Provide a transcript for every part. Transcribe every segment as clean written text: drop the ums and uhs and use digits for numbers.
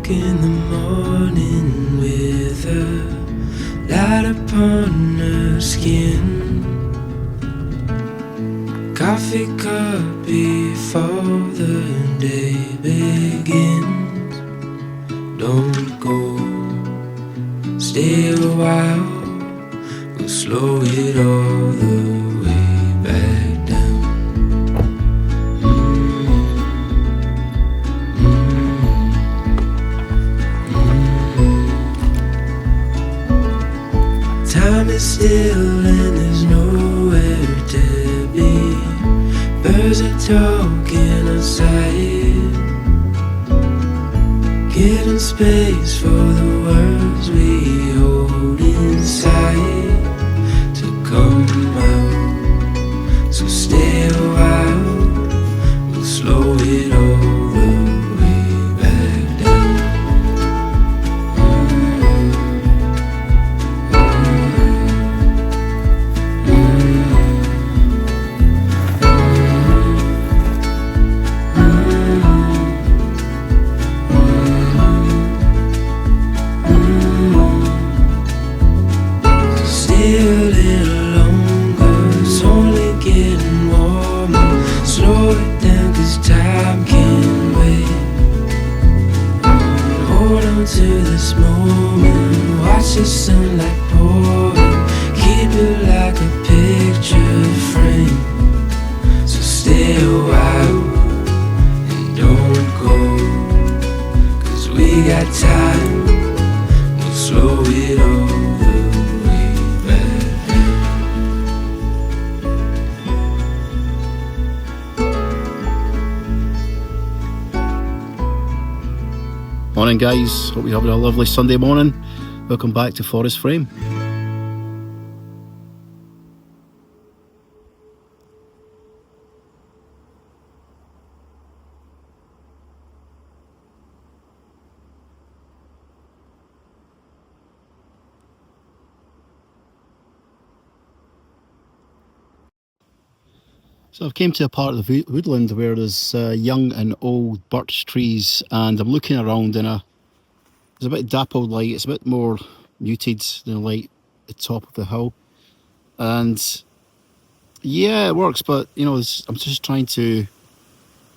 walk in the morning with her light upon her skin. Coffee cup before the day begins. Don't go, stay a while. We'll slow it all the way back down. Time is still and there's nowhere to be. Birds are talking outside, getting space for the words we hold inside to come out. So stay a while, we'll slow it all the way back down. Stay a little longer, it's only getting warmer. Slow it down 'cause time can't wait. Hold on to this moment, watch the sunlight pouring. Keep it like a picture frame. So stay a while and don't go, 'cause we got time, we'll slow it all the way back. Morning guys, hope you're having a lovely Sunday morning. Welcome back to Forest Frame. So I've came to a part of the woodland where there's young and old birch trees, and I'm looking around and there's a bit of dappled light. It's a bit more muted than the light at the top of the hill, and yeah, it works, but you know, I'm just trying to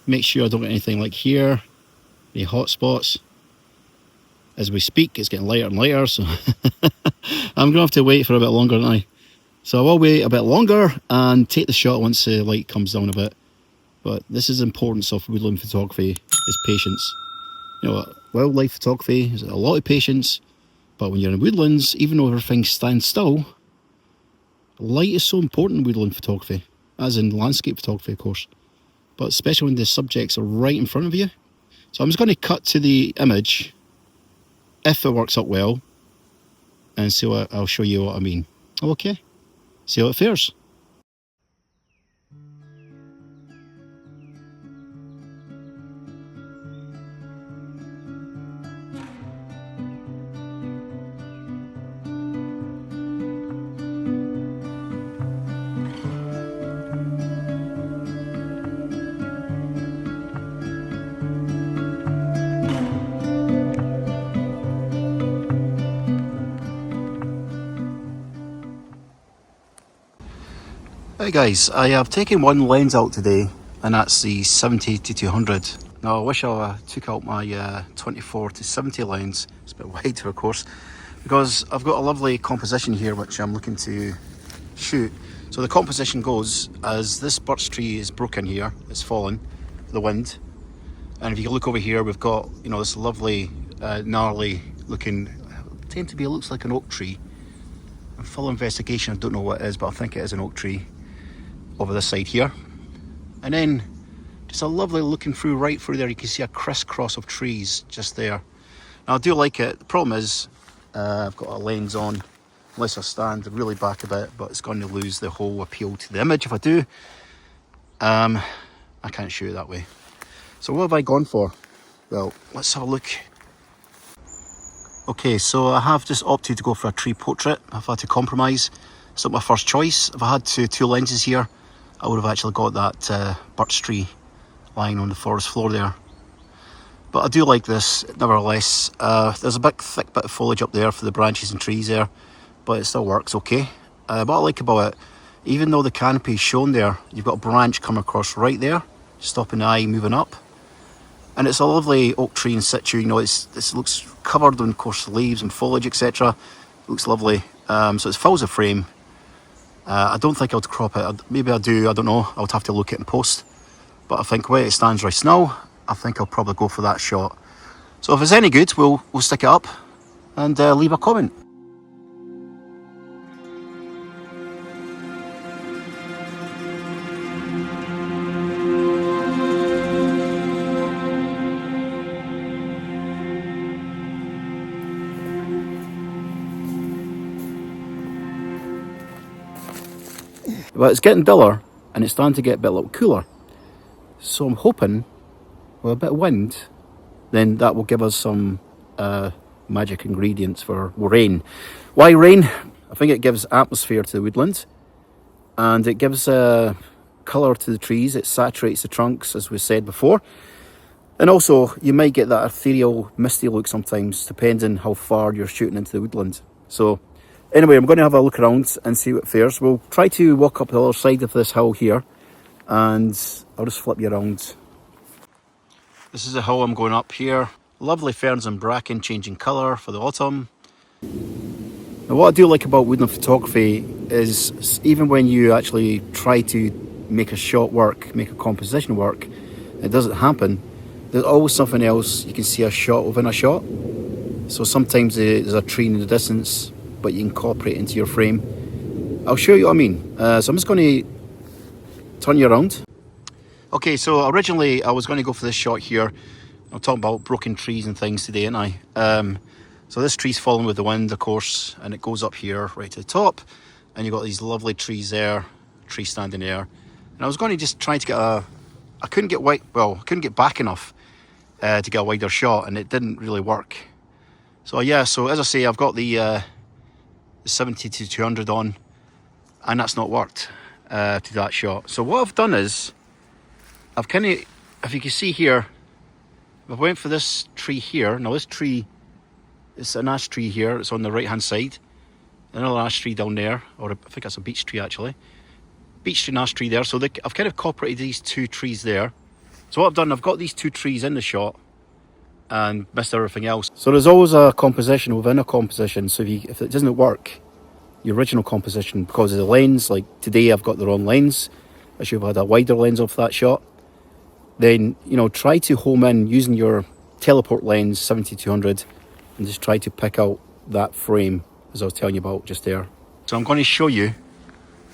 make sure I don't get anything like here, any hot spots. As we speak, it's getting lighter and lighter, so I'm gonna have to wait for a bit longer, aren't I? So I will wait a bit longer and take the shot once the light comes down a bit. But this is the importance of woodland photography, is patience. You know, wildlife photography is a lot of patience, but when you're in woodlands, even though everything stands still, light is so important in woodland photography, as in landscape photography, of course. But especially when the subjects are right in front of you. So I'm just going to cut to the image, if it works out well, and see what I'll show you what I mean. Okay. See how it fares. Hey guys, I have taken one lens out today, and that's the 70-200. Now I wish I took out my 24-70 lens. It's a bit wider of course, because I've got a lovely composition here which I'm looking to shoot. So the composition goes as this birch tree is broken here, it's fallen, the wind. And if you look over here, we've got, you know, this lovely gnarly looking, tend to be, it looks like an oak tree. In full investigation, I don't know what it is, but I think it is an oak tree over this side here. And then just a lovely looking through, right through there, you can see a crisscross of trees just there. Now I do like it. The problem is I've got a lens on, unless I stand really back a bit, but it's going to lose the whole appeal to the image if I do. I can't shoot it that way. So what have I gone for? Well, let's have a look. Okay, so I have just opted to go for a tree portrait. I've had to compromise. It's not my first choice. If I had two lenses here, I would have actually got that birch tree lying on the forest floor there. But I do like this nevertheless. There's a big thick bit of foliage up there for the branches and trees there, but it still works okay. What I like about it, even though the canopy is shown there, you've got a branch come across right there, stopping the eye moving up. And it's a lovely oak tree in situ, you know, this looks covered in coarse leaves and foliage, etc. Looks lovely. So it fills the frame. I don't think I would crop it. Maybe I do, I don't know. I would have to look at it in post. But I think the way it stands right now, I think I'll probably go for that shot. So if it's any good, we'll stick it up and leave a comment. Well, it's getting duller and it's starting to get a bit a little cooler. So I'm hoping with a bit of wind, then that will give us some magic ingredients for rain. Why rain? I think it gives atmosphere to the woodland and it gives colour to the trees. It saturates the trunks, as we said before. And also, you might get that ethereal, misty look sometimes, depending how far you're shooting into the woodland. So anyway, I'm going to have a look around and see what fares. We'll try to walk up the other side of this hill here and I'll just flip you around. This is the hill I'm going up here. Lovely ferns and bracken changing colour for the autumn. Now what I do like about woodland photography is even when you actually try to make a shot work, make a composition work, it doesn't happen. There's always something else. You can see a shot within a shot. So sometimes there's a tree in the distance, but you incorporate it into your frame. I'll show you what I mean. So I'm just going to turn you around. Okay, so originally I was going to go for this shot here. I'm talking about broken trees and things today, aren't I? So this tree's falling with the wind, of course, and it goes up here right to the top. And you've got these lovely trees there, tree standing there. And I was going to just try to get I couldn't get back enough to get a wider shot, and it didn't really work. So yeah, so as I say, I've got the 70-200 on, and that's not worked to that shot. So what I've done is, I've kind of, if you can see here, I went for this tree here. Now this tree, it's an ash tree here, it's on the right hand side. Another ash tree down there, or I think that's a beech tree actually. Beech tree and ash tree there, so I've kind of incorporated these two trees there. So what I've done, I've got these two trees in the shot and missed everything else. So there's always a composition within a composition, so if it doesn't work, your original composition, because of the lens, like today I've got the wrong lens, I should have had a wider lens off that shot, then, you know, try to home in using your teleport lens 70-200 and just try to pick out that frame as I was telling you about just there. So I'm going to show you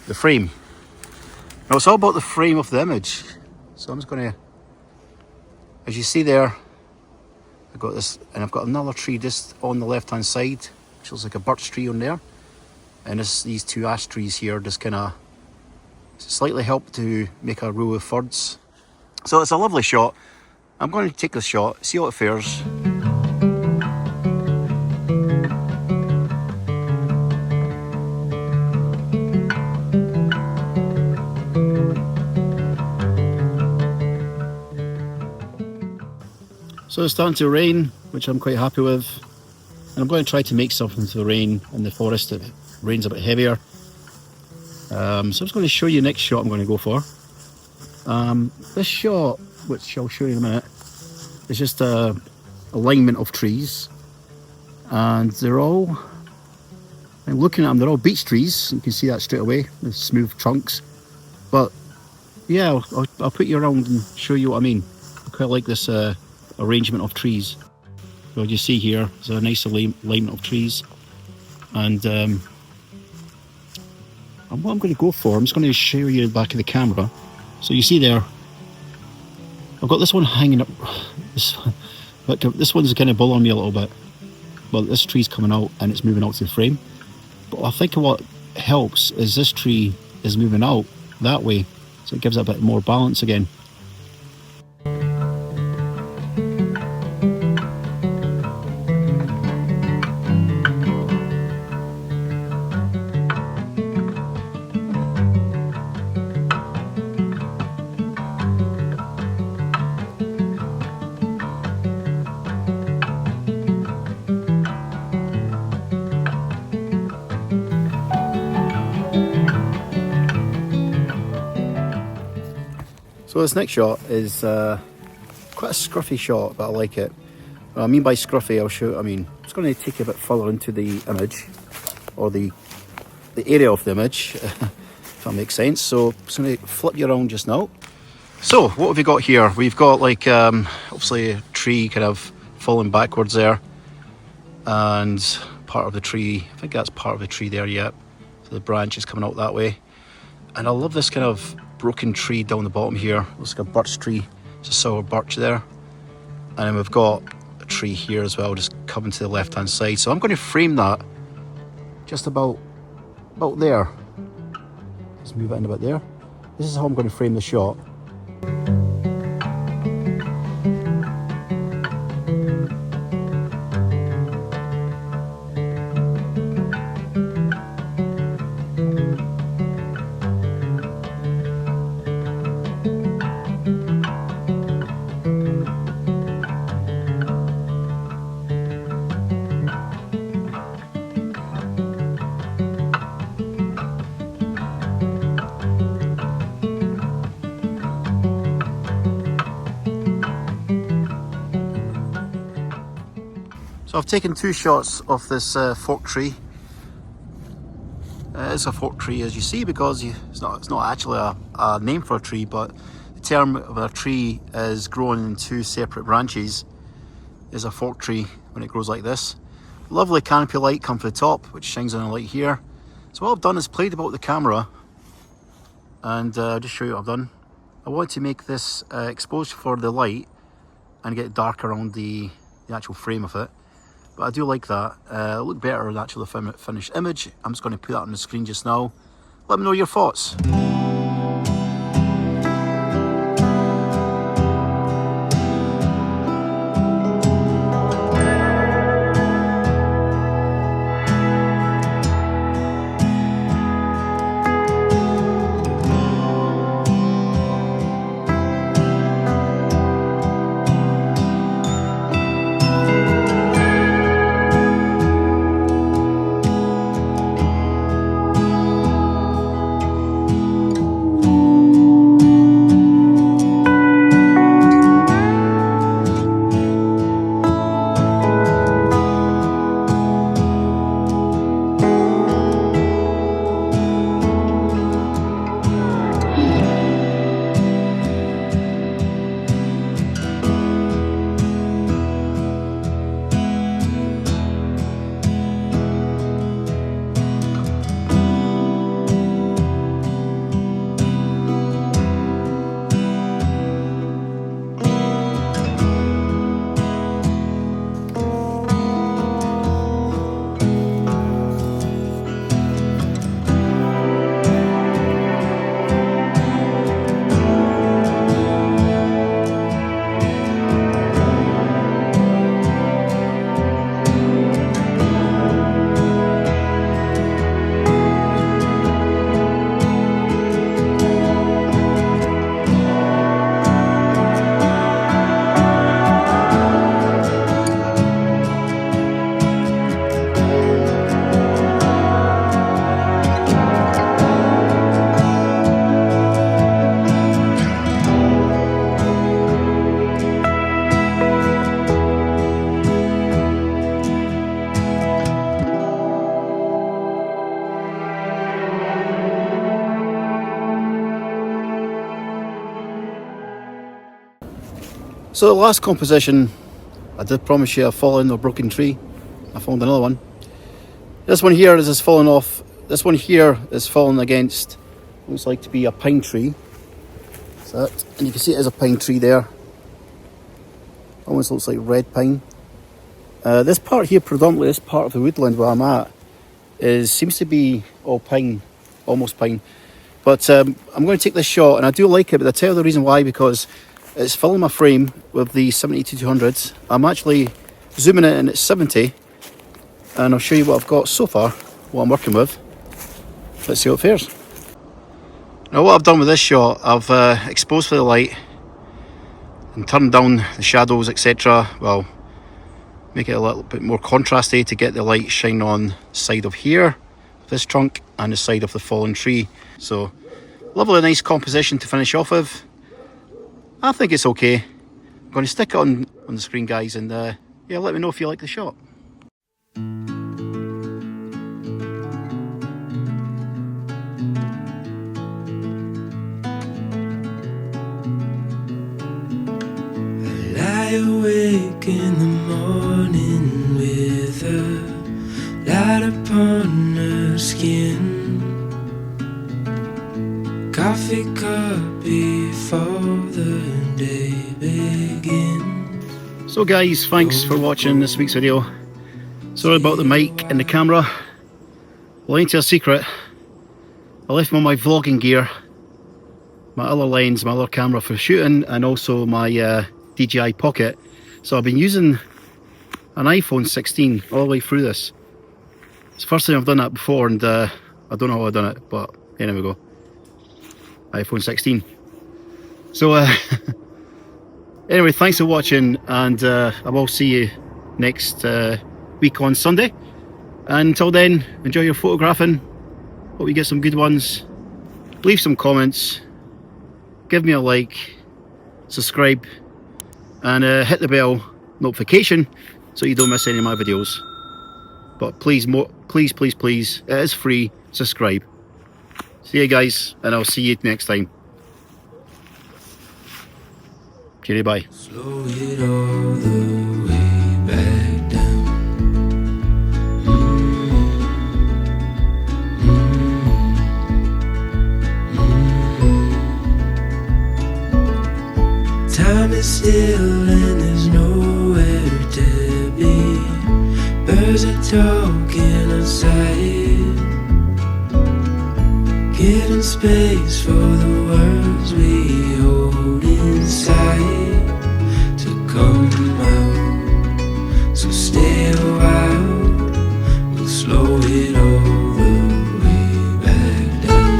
the frame. Now it's all about the frame of the image. So I'm just going to, as you see there, I've got this, and I've got another tree just on the left hand side, which looks like a birch tree on there. And these two ash trees here just kind of slightly help to make a row of firs. So it's a lovely shot. I'm going to take this shot, see how it fares. So it's starting to rain, which I'm quite happy with. And I'm going to try to make something to the rain in the forest that rain's a bit heavier. So I'm just going to show you the next shot I'm going to go for. This shot, which I'll show you in a minute, is just a alignment of trees. And they're all, I'm looking at them, they're all beech trees. You can see that straight away, the smooth trunks. But yeah, I'll put you around and show you what I mean. I quite like this arrangement of trees. So you see here, there's a nice alignment of trees. And what I'm going to go for, I'm just going to show you the back of the camera. So you see there, I've got this one hanging up, this one's kind of bothering me a little bit. Well, this tree's coming out and it's moving out to the frame. But I think what helps is this tree is moving out that way, so it gives it a bit more balance again. So this next shot is quite a scruffy shot, but I like it. What I mean by scruffy, I'll show. I mean, it's going to take you a bit further into the image, or the area of the image, if that makes sense. So I'm just going to flip you around just now. So what have we got here? We've got like obviously a tree kind of falling backwards there, and part of the tree. I think that's part of the tree there. Yeah, so the branch is coming out that way. And I love this kind of broken tree down the bottom here. Looks like a birch tree. It's a sour birch there. And then we've got a tree here as well, just coming to the left hand side. So I'm going to frame that just about there. Just move it in about there. This is how I'm going to frame the shot. So I've taken two shots of this fork tree. It's a fork tree, as you see, because it's not actually a name for a tree, but the term of a tree is grown in two separate branches is a fork tree when it grows like this. Lovely canopy light come from the top, which shines on the light here. So what I've done is played about the camera, and I'll just show you what I've done. I want to make this exposed for the light and get dark around the actual frame of it. But I do like that. It'll look better than actually the finished image. I'm just going to put that on the screen just now. Let me know your thoughts. So the last composition, I did promise you a fallen or broken tree. I found another one. This one here is falling off. This one here is falling against, looks like to be a pine tree. So that, and you can see it is a pine tree there. Almost looks like red pine. This part here, predominantly this part of the woodland where I'm at, seems to be all pine, almost pine. But I'm going to take this shot, and I do like it, but I'll tell you the reason why, because it's filling my frame with the 70-200s. I'm actually zooming it in at 70, and I'll show you what I've got so far, what I'm working with. Let's see how it fares. Now what I've done with this shot, I've exposed for the light and turned down the shadows, etc. Well, make it a little bit more contrasty to get the light shine on the side of here, this trunk, and the side of the fallen tree. So lovely nice composition to finish off with. I think it's okay. I'm going to stick it on the screen, guys, and yeah, let me know if you like the shot. Lie awake in the morning with a light upon her skin. Coffee cup before the day begins. So guys, thanks for watching this week's video. Sorry about the mic and the camera. Well, ain't a secret. I left my vlogging gear, my other lens, my other camera for shooting, and also my DJI Pocket. So I've been using an iPhone 16 all the way through this. It's the first time I've done that before, and I don't know how I've done it, but here we go. iPhone 16. So anyway, thanks for watching, and I will see you next week on Sunday. And until then, enjoy your photographing. Hope you get some good ones. Leave some comments, give me a like, subscribe, and hit the bell notification so you don't miss any of my videos. But please, please, it is free. Subscribe. See you guys, and I'll see you next time. Cheerio, bye. Slow it all the way back down. Time is still and there's nowhere to be. Birds are talking outside, giving space for the words we hold inside to come out. So stay a while, we'll slow it all the way back down.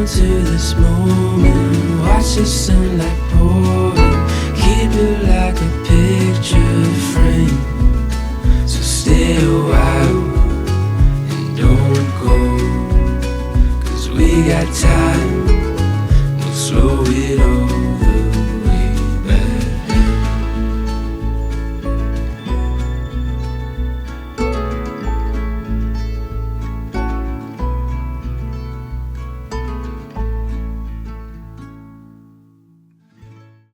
To this moment, watch the sunlight pouring, keep it like a picture frame. So stay a while and don't go, 'cause we got time, we'll slow it all the way.